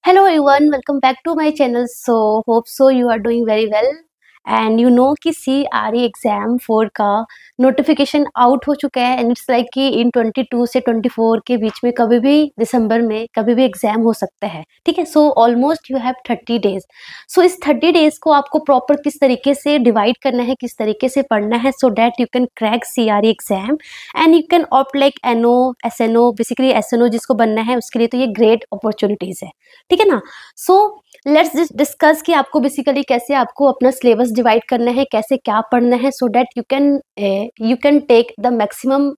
Hello everyone, welcome back to my channel. So hope so you are doing very well. And you know कि CRE exam 4 का notification out हो चुका है and it's like कि इन 22 से 24 के बीच में कभी भी दिसंबर में कभी भी एग्ज़ाम हो सकता है, ठीक है। So almost you have 30 days. So इस 30 डेज को आपको प्रॉपर किस तरीके से डिवाइड करना है, किस तरीके से पढ़ना है, so that you can crack CRE exam and you can opt like NO SNO, basically SNO जिसको बनना है उसके लिए तो ये ग्रेट अपॉर्चुनिटीज़ है, ठीक है ना। सो लेट्स डिस्कस कि आपको बेसिकली कैसे आपको अपना सिलेबस डिवाइड करना है, कैसे क्या पढ़ना है, so that you can take the maximum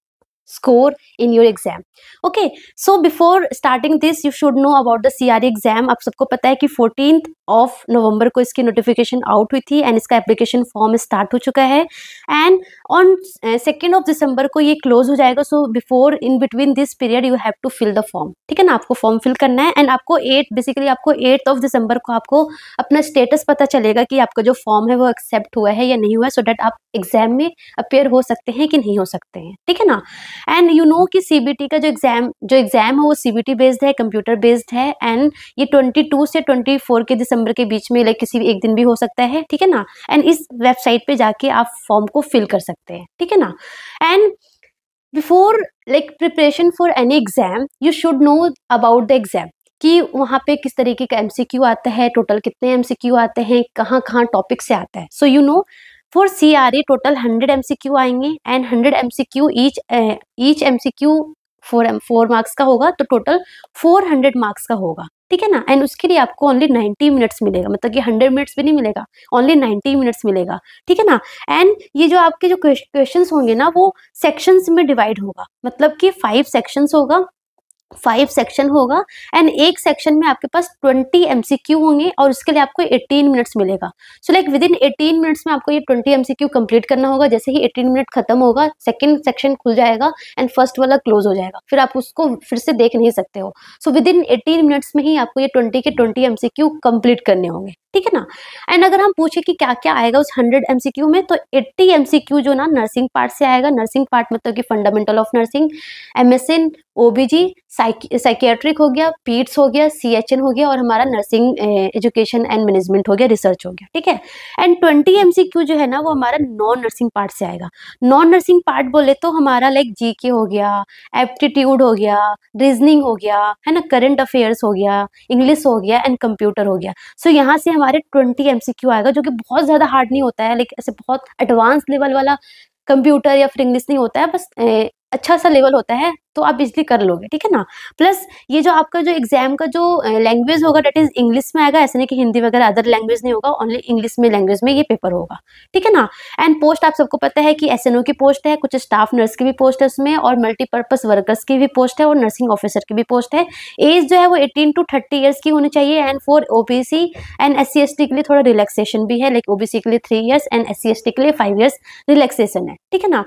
score in your exam. Okay, so before starting this you should know about the CRE exam. आप सबको पता है कि 14th of November को इसकी नोटिफिकेशन आउट हुई थी एंड इसका एप्लीकेशन फॉर्म स्टार्ट हो चुका है and on 2nd of December को ये क्लोज हो जाएगा। So before in between this period you have to fill the form, ठीक है ना। आपको फॉर्म फिल करना है एंड आपको 8th of December को आपको अपना स्टेटस पता चलेगा कि आपका जो फॉर्म है वो एक्सेप्ट हुआ है या नहीं हुआ, सो दैट आप एग्जाम में अपेयर हो सकते हैं कि नहीं हो सकते हैं, ठीक है ना। एंड यू नो कि CBT का जो एग्जाम है वो CBT बेस्ड है, कंप्यूटर बेस्ड है एंड ये 22 से 24 के दिसंबर के बीच में लाइक किसी भी एक दिन भी हो सकता है, ठीक है ना। एंड इस वेबसाइट पे जाके आप फॉर्म को फिल कर सकते हैं, ठीक है ना। And before like preparation for any exam you should know about the exam कि वहाँ पे किस तरीके का MCQ आता है, टोटल कितने MCQ आते हैं, कहाँ कहाँ टॉपिक से आता है। So you know for CRE total 100 MCQ आएंगे and 100 MCQ each MCQ 4 marks का होगा, तो टोटल 400 मार्क्स का होगा, ठीक है ना। एंड उसके लिए आपको ओनली 90 मिनट्स मिलेगा, मतलब कि 100 मिनट्स भी नहीं मिलेगा, ओनली 90 मिनट्स मिलेगा, ठीक है ना। एंड ये जो आपके जो क्वेश्चंस होंगे ना वो सेक्शंस में डिवाइड होगा, मतलब कि 5 सेक्शंस होगा, 5 सेक्शन होगा एंड एक सेक्शन में आपके पास 20 MCQ होंगे और उसके लिए आपको 18 मिनट्स मिलेगा। So like with in 18 minutes में आपको ये 20 MCQ कंप्लीट करना होगा। जैसे ही 18 मिनट खत्म होगा सेकंड सेक्शन खुल जाएगा एंड फर्स्ट वाला क्लोज हो जाएगा, फिर आप उसको फिर से देख नहीं सकते हो। सो विद इन 18 मिनट्स में ही आपको ये 20 के 20 MCQ कंप्लीट करने होंगे, ठीक है ना। एंड अगर हम पूछे कि क्या क्या आएगा उस 100 MCQ में, तो 80 MCQ जो ना नर्सिंग पार्ट से आएगा। नर्सिंग पार्ट मतलब कि fundamental of nursing, MSN, OBG, psychiatric हो गया, पीट्स हो गया, CHN हो गया और हमारा नर्सिंग एजुकेशन एंड मैनेजमेंट हो गया, रिसर्च हो गया, ठीक है। एंड 20 MCQ जो है ना वो हमारा नॉन नर्सिंग पार्ट से आएगा। नॉन नर्सिंग पार्ट बोले तो हमारा लाइक GK हो गया, एप्टीट्यूड हो गया, रीजनिंग हो गया, है ना, करंट अफेयर्स हो गया, इंग्लिश हो गया एंड कंप्यूटर हो गया। सो यहाँ से हमारे 20 MCQ आएगा, जो कि बहुत ज्यादा हार्ड नहीं होता है, लाइक ऐसे बहुत एडवांस लेवल वाला कंप्यूटर या फिर इंग्लिश नहीं होता है, बस अच्छा सा लेवल होता है, तो आप इजली कर लोगे, ठीक है ना। प्लस ये जो आपका जो एग्जाम का जो लैंग्वेज होगा डेट इज इंग्लिश में आएगा, ऐसे नहीं कि हिंदी वगैरह अदर लैंग्वेज नहीं होगा, ओनली इंग्लिश में लैंग्वेज में ये पेपर होगा, ठीक है ना। एंड पोस्ट आप सबको पता है कि SNO की पोस्ट है, कुछ स्टाफ नर्स की भी पोस्ट है उसमें, और मल्टीपर्पज वर्कर्स की भी पोस्ट है और नर्सिंग ऑफिसर की भी पोस्ट है। एज जो है वो 18 to 30 ईयर्स की होनी चाहिए and for OBC and SC ST के लिए थोड़ा रिलैक्सेशन भी है, लाइक OBC के लिए 3 ईयर्स एंड SC ST के लिए 5 ईयर्स रिलैक्सेशन है, ठीक है ना।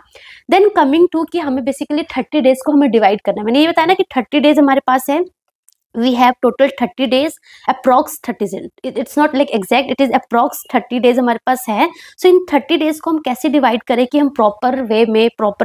देन कमिंग टू कि हमें बेसिकली 30 डेज को हमें डिवाइड करना है। मैंने ये बताया ना कि 30 डेज हमारे पास है, we have total 30 days, approx 30 it's not like exact, it is approx 30 days हमारे पास है। सो इन 30 डेज को हम कैसे डिवाइड करें कि हम प्रॉपर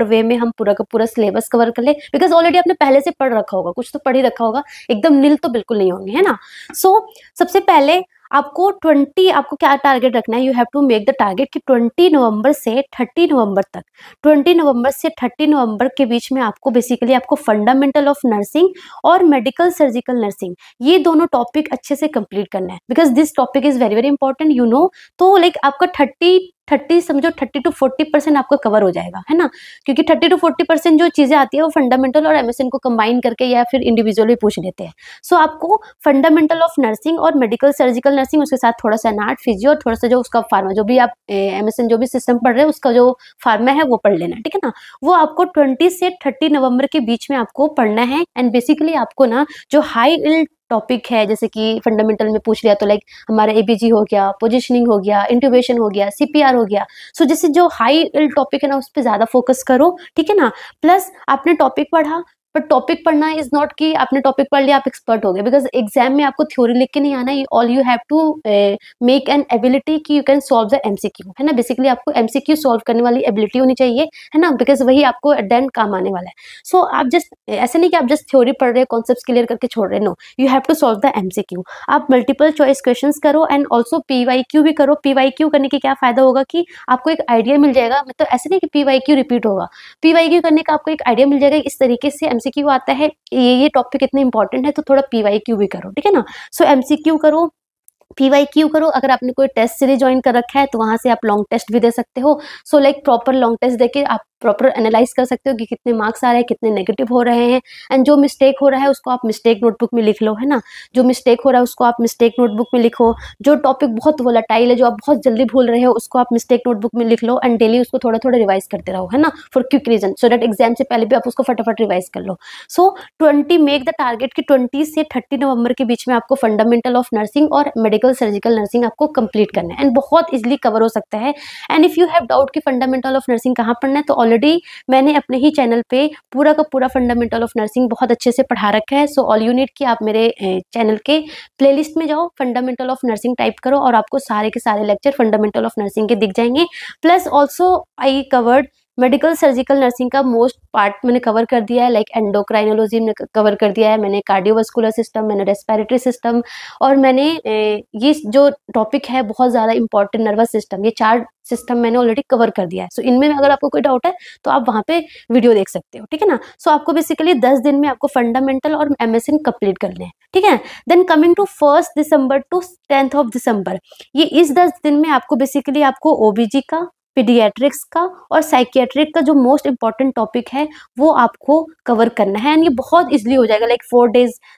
वे में हम पूरा का पूरा सिलेबस कवर कर ले, बिकॉज ऑलरेडी आपने पहले से पढ़ रखा होगा, कुछ तो पढ़ ही रखा होगा, एकदम नील तो बिल्कुल नहीं होंगे, है ना। सो सबसे पहले आपको क्या टारगेट रखना है, you have to make the target कि 20 नवंबर से 30 नवंबर तक, 20 नवंबर से 30 नवंबर के बीच में आपको बेसिकली आपको फंडामेंटल ऑफ नर्सिंग और मेडिकल सर्जिकल नर्सिंग ये दोनों टॉपिक अच्छे से कंप्लीट करना है, because this topic is very very important, you know. तो लाइक आपका 30 समझो 30 to 40% आपका कवर हो जाएगा, है ना, क्योंकि 30 to 40% जो चीजें आती है वो फंडामेंटल और MSN को कंबाइन करके या फिर इंडिविजुअली पूछ लेते हैं। सो आपको फंडामेंटल ऑफ नर्सिंग और मेडिकल सर्जिकल नर्सिंग, उसके साथ थोड़ा सा नाट फिजियो और थोड़ा सा जो उसका फार्मा, जो भी आप MSN जो भी सिस्टम पढ़ रहे हैं उसका जो फार्मा है वो पढ़ लेना, ठीक है ना। वो आपको 20 से 30 नवंबर के बीच में आपको पढ़ना है एंड बेसिकली आपको ना जो हाई इल्ड टॉपिक है, जैसे कि फंडामेंटल में पूछ लिया तो लाइक हमारा ABG हो गया, पोजिशनिंग हो गया, इंट्यूबेशन हो गया, CPR हो गया। सो जैसे जो हाई इल्ड टॉपिक है ना उस पर ज्यादा फोकस करो, ठीक है ना। प्लस आपने टॉपिक पढ़ा बट टॉपिक पढ़ना इज नॉट कि आपने टॉपिक पढ़ लिया आप एक्सपर्ट हो गए, बिकॉज एग्जाम में आपको थ्योरी लिख के नहीं आना, all you have to make an ability कि you can solve the MCQ, है ना। बेसिकली आपको एमसीक्यू सॉल्व करने वाली एबिलिटी होनी चाहिए, है ना, बिकॉज वही आपको एट द एंड काम आने वाला है। सो आप जस्ट ऐसे नहीं कि आप जस्ट थ्योरी पढ़ रहे हो, कॉन्सेप्ट्स क्लियर करके छोड़ रहे, no, you have to solve the MCQ. आप मल्टीपल चॉइस क्वेश्चंस करो एंड ऑल्सो पीवाईक्यू भी करो। पीवाईक्यू करने के क्या फायदा होगा कि आपको एक आइडिया मिल जाएगा, मतलब ऐसे नहीं कि पीवाईक्यू रिपीट होगा, पीवाईक्यू करने का आपको एक आइडिया मिल जाएगा, इस तरीके से एमसीक्यू आता है, ये टॉपिक इतने इंपॉर्टेंट है, तो थोड़ा पीवाईक्यू भी करो, ठीक है ना। सो एमसीक्यू करो, पीवाईक्यू करो। अगर आपने कोई टेस्ट सीरीज ज्वाइन कर रखा है तो वहां से आप लॉन्ग टेस्ट भी दे सकते हो। So like proper long test देके आप प्रॉपर एनालाइज कर सकते हो कि कितने मार्क्स आ रहे हैं, कितने नेगेटिव हो रहे हैं, एंड जो मिस्टेक हो रहा है उसको आप मिस्टेक नोटबुक में लिख लो, है ना। जो मिस्टेक हो रहा है उसको आप मिस्टेक नोटबुक में लिखो। जो टॉपिक बहुत वोलेटाइल है, जो आप बहुत जल्दी भूल रहे हो, उसको आप मिस्टेक नोटबुक में लिख लो एंड डेली उसको थोड़ा थोड़ा रिवाइज करते रहो, है ना, for quick reason, so that exam से पहले भी आप उसको फटाफट रिवाइज कर लो। सो 20 मेक द टारगेट कि 20 से 30 नवंबर के बीच में आपको फंडामेंटल ऑफ नर्सिंग और मेडिकल सर्जिकल नर्सिंग आपको कंप्लीट करना है, एंड बहुत इजिली कवर हो सकता है। And if you have doubt कि फंडामेंटल ऑफ नर्सिंग कहाँ पढ़ना है, तो ऑलरेडी मैंने अपने ही चैनल पे पूरा का पूरा फंडामेंटल ऑफ नर्सिंग बहुत अच्छे से पढ़ा रखा है। सो ऑल यू नीड कि आप मेरे चैनल के प्लेलिस्ट में जाओ, फंडामेंटल ऑफ नर्सिंग टाइप करो और आपको सारे के सारे लेक्चर फंडामेंटल ऑफ नर्सिंग के दिख जाएंगे। Plus also I covered medical surgical nursing का मोस्ट पार्ट मैंने कवर कर दिया है, लाइक एंडोक्राइनोलॉजी में कवर कर दिया है मैंने, कार्डियोवास्कुलर सिस्टम, मैंने रेस्पिरेटरी सिस्टम, और मैंने ये जो टॉपिक है बहुत ज़्यादा इंपॉर्टेंट नर्वस सिस्टम, ये 4 सिस्टम मैंने ऑलरेडी कवर कर दिया है। सो इनमें अगर आपको कोई डाउट है तो आप वहाँ पे वीडियो देख सकते हो, ठीक है ना। सो आपको बेसिकली 10 दिन में आपको फंडामेंटल और एमएसएन कंप्लीट करने हैं, ठीक है। Then coming to 1 December to 10 December, ये इस 10 दिन में आपको बेसिकली आपको ओबीजी का, पीडियाट्रिक्स का और साइकियाट्रिक का जो मोस्ट इंपॉर्टेंट टॉपिक है वो आपको कवर करना है, एंड ये बहुत इजीली हो जाएगा, लाइक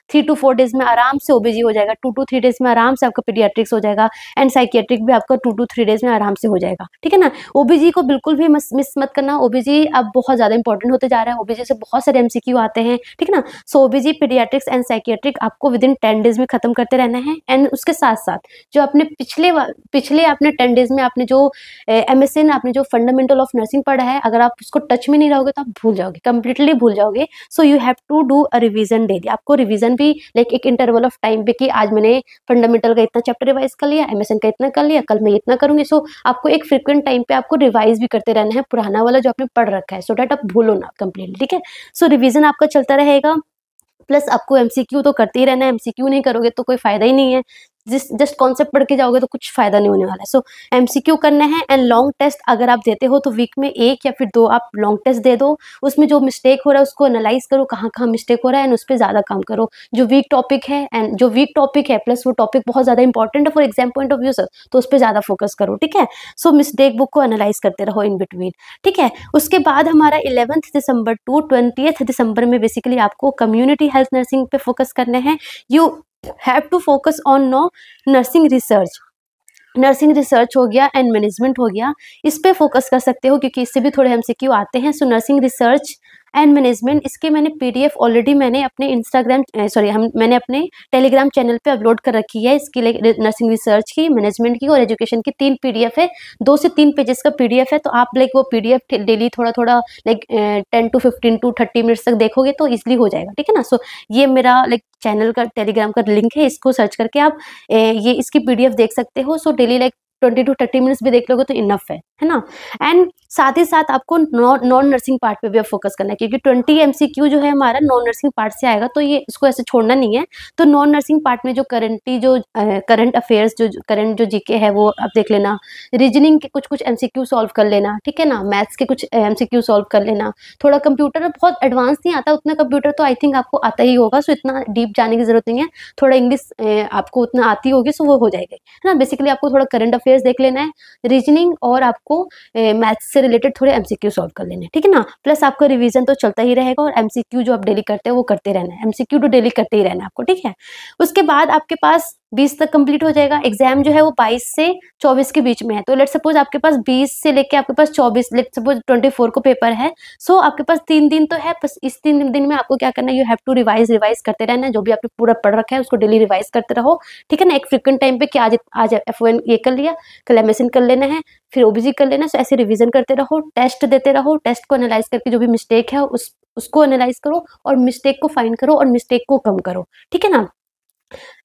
3 to 4 डेज में आराम से ओबीजी हो जाएगा, 2 to 3 डेज में आराम से आपका पीडियाट्रिक्स हो जाएगा, एंड साइकियाट्रिक भी आपका 2 to 3 डेज में आराम से हो जाएगा, ठीक है ना। ओबीजी को बिल्कुल भी मिस मत करना, ओबीजी अब बहुत ज्यादा इंपॉर्टेंट होते जा रहा है, ओबीजी से बहुत सारे एमसीक्यू आते हैं, ठीक है ना। सो ओबीजी, पीडियाट्रिक्स एंड साइकियाट्रिक आपको विद इन 10 डेज में खत्म करते रहना है, एंड उसके साथ साथ जो आपने पिछले आपने 10 डेज में आपने जो एमएसएन, आपने जो फंडामेंटल ऑफ नर्सिंग पढ़ा है, अगर आप उसको टच में नहीं रहोगे तो आप भूल जाओगे, कंप्लीटली भूल जाओगे। So you have to do a revision daily, आपको रिवीजन भी लाइक एक इंटरवल ऑफ टाइम पे कि आज मैंने फंडामेंटल का इतना चैप्टर रिवाइज कर लिया, एमएसएन का इतना कर लिया, कल मैं इतना करूंगी। सो आपको एक फ्रिक्वेंट टाइम पे आपको रिवाइज भी करते रहना है पुराना वाला जो आपने पढ़ रखा है, सो डैट आप भूलो ना कंप्लीटली, ठीक है। सो रिवीजन आपका चलता रहेगा, प्लस आपको एमसीक्यू तो करते ही रहना है, एमसीक्यू नहीं करोगे तो कोई फायदा ही नहीं है, जस्ट कॉन्सेप्ट पढ़ के जाओगे तो कुछ फायदा नहीं होने वाला है। सो एमसीक्यू करना है, एंड लॉन्ग टेस्ट अगर आप देते हो तो वीक में 1 या फिर 2 आप लॉन्ग टेस्ट दे दो, उसमें जो मिस्टेक हो रहा है उसको एनालाइज करो, कहाँ कहाँ मिस्टेक हो रहा है, एंड उस पर ज्यादा काम करो। जो वीक टॉपिक है एंड जो वीक टॉपिक है प्लस वो टॉपिक बहुत ज्यादा इंपॉर्टेंट है for exam point of view sir, तो उस पर ज्यादा फोकस करो, ठीक है। सो मिस्टेक बुक को एनालाइज करते रहो इन बिटवीन, ठीक है। उसके बाद हमारा 11 दिसंबर टू 20 दिसंबर में बेसिकली आपको कम्युनिटी हेल्थ नर्सिंग पे फोकस करने हैं। You have to focus on no nursing research, nursing research हो गया एंड मैनेजमेंट हो गया, इस पे फोकस कर सकते हो क्योंकि इससे भी थोड़े एमसीक्यू आते हैं। सो नर्सिंग रिसर्च एंड मैनेजमेंट, इसके मैंने पीडीएफ ऑलरेडी मैंने अपने मैंने अपने टेलीग्राम चैनल पे अपलोड कर रखी है, इसकी लाइक नर्सिंग रिसर्च की, मैनेजमेंट की और एजुकेशन की 3 पीडीएफ है, 2 से 3 पेजेस का पीडीएफ है। तो आप लाइक वो पीडीएफ डेली थोड़ा थोड़ा लाइक 10 to 15 to 30 मिनट्स तक देखोगे तो ईजिली हो जाएगा, ठीक है ना। सो ये मेरा लाइक चैनल का टेलीग्राम का लिंक है, इसको सर्च करके आप ये इसकी पीडीएफ देख सकते हो। So daily like 20 to 30 minutes भी देख लोगे तो इनफ है ना। एंड साथ ही साथ आपको नॉन नर्सिंग पार्ट पे भी अब फोकस करना है क्योंकि 20 एमसीक्यू जो है हमारा नॉन नर्सिंग पार्ट से आएगा, तो ये इसको ऐसे छोड़ना नहीं है। तो नॉन नर्सिंग पार्ट में जो करंट अफेयर्स जो करंट जो जीके है वो आप देख लेना, रीजनिंग के कुछ एमसीक्यू सॉल्व कर लेना, ठीक है ना, मैथ्स के कुछ एमसीक्यू सॉल्व कर लेना, थोड़ा कंप्यूटर बहुत एडवांस नहीं आता उतना, कंप्यूटर तो आई थिंक आपको आता ही होगा, सो इतना डीप जाने की जरूरत नहीं है, थोड़ा इंग्लिश आपको उतना आती होगी, सो वो हो जाएगी, है ना। बेसिकली आपको थोड़ा करंट अफेयर्स देख लेना है, रीजनिंग और आपको मैथ्स से रिलेटेड थोड़े एमसीक्यू सॉल्व कर लेने, ठीक है ना। प्लस आपका रिवीजन तो चलता ही रहेगा और एमसीक्यू जो आप डेली करते हो वो करते रहना है, एमसीक्यू तो डेली करते ही रहना है आपको, ठीक है। उसके बाद आपके पास 20 तक कंप्लीट हो जाएगा। एग्जाम जो है वो 22 से 24 के बीच में है, तो लेट सपोज आपके पास 20 से लेके आपके पास 24, लेट सपोज 24 को पेपर है। सो आपके पास 3 दिन तो है, बस इस 3 दिन में आपको क्या करना है, यू हैव टू रिवाइज करते रहना है। जो भी आपने पूरा पढ़ रखा है उसको डेली रिवाइज करते रहो, ठीक है ना। एक फ्रिक्वेंट टाइम पे कि आज F1 ये कर लिया, कल MSN कर लेना है, फिर OBG कर लेना। सो ऐसे रिवीजन करते रहो, टेस्ट देते रहो, टेस्ट को एनालाइज करके जो भी मिस्टेक है उसको एनालाइज करो और मिस्टेक को फाइंड करो और मिस्टेक को कम करो, ठीक है ना।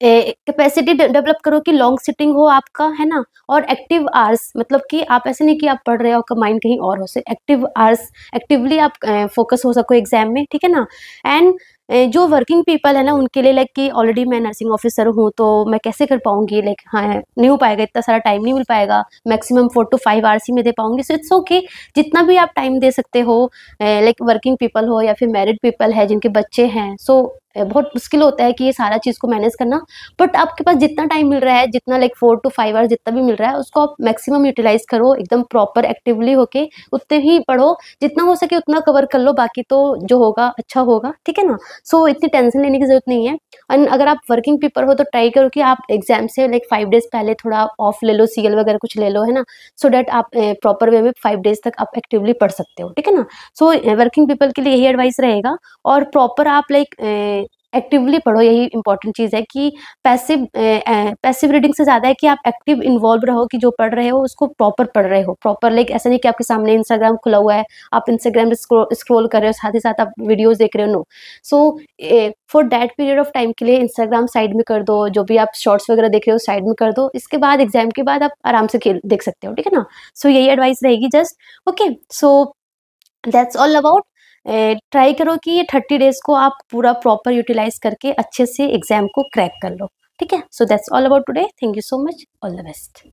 कैपेसिटी डेवलप करो कि लॉन्ग सिटिंग हो आपका, है ना। और एक्टिव आवर्स, मतलब कि आप ऐसे नहीं कि आप पढ़ रहे हो आपका माइंड कहीं और हो, से एक्टिव आवर्स, एक्टिवली आप फोकस हो सको एग्जाम में, ठीक है ना। एंड जो वर्किंग पीपल है ना उनके लिए, लाइक कि ऑलरेडी मैं नर्सिंग ऑफिसर हूँ तो मैं कैसे कर पाऊंगी, लाइक हाँ नहीं हो पाएगा, इतना सारा टाइम नहीं मिल पाएगा, मैक्सिमम 4 to 5 आवर्स ही मैं दे पाऊंगी। सो इट्स ओके, जितना भी आप टाइम दे सकते हो, लाइक वर्किंग पीपल हो या फिर मैरिड पीपल है जिनके बच्चे हैं। सो बहुत मुश्किल होता है कि ये सारा चीज़ को मैनेज करना, बट आपके पास जितना टाइम मिल रहा है, जितना लाइक 4 to 5 आवर्स जितना भी मिल रहा है, उसको आप मैक्सिमम यूटिलाइज करो, एकदम प्रॉपर एक्टिवली होके उतने ही पढ़ो, जितना हो सके उतना कवर कर लो, बाकी तो जो होगा अच्छा होगा, ठीक है ना। सो इतनी टेंशन लेने की जरूरत नहीं है। एंड अगर आप वर्किंग पीपल हो तो ट्राई करो कि आप एग्जाम से लाइक 5 डेज पहले थोड़ा ऑफ ले लो, CL वगैरह कुछ ले लो, है ना, सो डैट आप प्रॉपर वे में 5 डेज तक आप एक्टिवली पढ़ सकते हो, ठीक है ना। सो वर्किंग पीपल के लिए यही एडवाइस रहेगा। और प्रॉपर आप लाइक एक्टिवली पढ़ो, यही इंपॉर्टेंट चीज़ है कि पैसिव रीडिंग से ज़्यादा है कि आप एक्टिव इन्वॉल्व रहो, कि जो पढ़ रहे हो उसको प्रॉपर पढ़ रहे हो, प्रॉपर लाइक ऐसा नहीं कि आपके सामने इंस्टाग्राम खुला हुआ है, आप इंस्टाग्राम स्क्रॉल कर रहे हो, साथ ही साथ आप वीडियोस देख रहे हो, no. So for that period of time के लिए इंस्टाग्राम साइड में कर दो, जो भी आप शॉर्ट्स वगैरह देख रहे हो साइड में कर दो, इसके बाद एग्जाम के बाद आप आराम से खेल देख सकते हो, ठीक है ना। सो यही एडवाइस रहेगी just, okay. So that's all about. Try करो कि ये 30 डेज को आप पूरा प्रॉपर यूटिलाइज करके अच्छे से एग्जाम को क्रैक कर लो, ठीक है। So that's all about today, thank you so much, all the best.